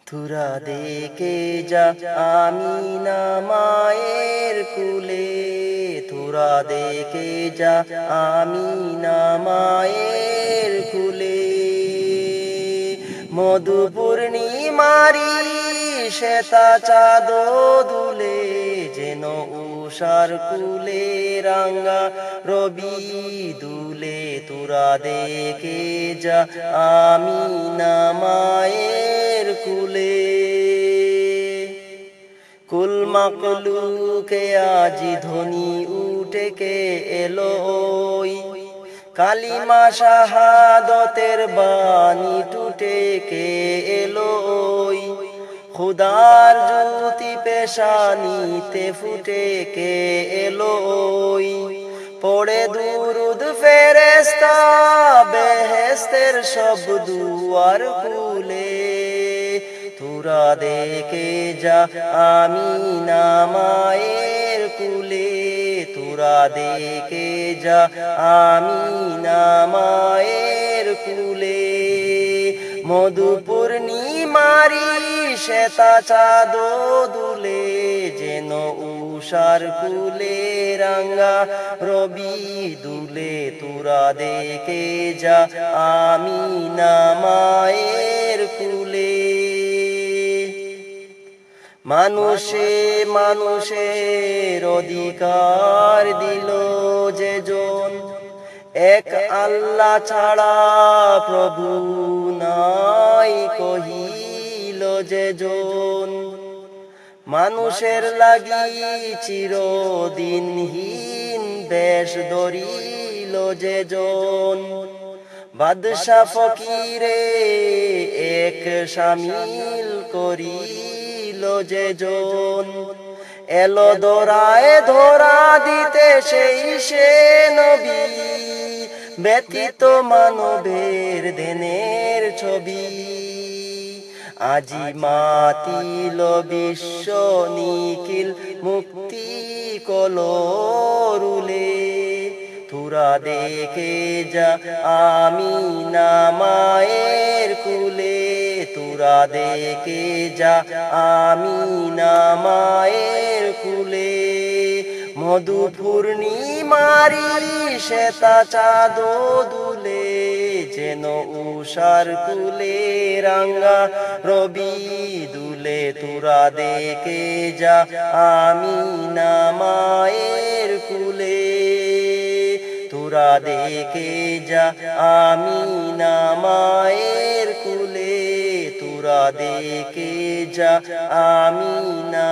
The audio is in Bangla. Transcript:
তোরা দেখে যা আমিনা মায়ের কুলে, তোরা দেখে যা আমিনা মায়ের কুলে। মধু পূর্ণিমারি শ্বেতা চাঁদ দুলে, যেন উষার কুলে রাঙা রবি দুলে। তোরা দেখে যা আমিনা মায়ের কুলে। কুল মাকলুকে আজি ধ্বনি উঠে কে এলো ওই, কালিমা শাহাদতের বাণী টুটে কে এলো ওই। খুদার জ্যোতি পেশানিতে ফুটে কে এলো ওই। পড়ে দুরুদ ফেরেশতা বেহেশতের সব দুয়ার খুলে। তোরা দেখে যা আমিনা মায়ের কুলে, তোরা দেখে যা আমিনা মায়ের কুলে। মধু পূর্ণিমারি শ্বেতা চাঁদ দুলে, যেন উষার কুলে রাঙা রবি দুলে। তোরা দেখে যা আমিনা মায়ের কুলে। মানুষে মানুষের অধিকার দিল যে জন, এক আল্লাহ ছাড়া প্রভু নাই কহিল যে জন। মানুষের লাগি চিরদিনহীন বেশ ধরিল যে জন। বাদশা ফকিরে এক শামিল করিল যে জন। এলো ধরায় ধরা দিতে সেই সে নবী, ব্যতীত মানবের দেনের ছবি। আজি মাতিল বিশ্ব নিখিল মুক্তি কলরুলে। তোরা দেখে যা আমিনা মায়ের কুলে, তোরা দেখে যা আমিনা মায়ের কুলে। মধু পূর্ণিমারি শ্বেতা চাঁদ দুলে, যেন উষার কুলে রাঙা রবি দুলে। তোরা দেখে যা আমিনা মায়ের কুলে, তোরা দেখে যা আমিনা মায়ের কুলে, তোরা দেখে যা আমিনা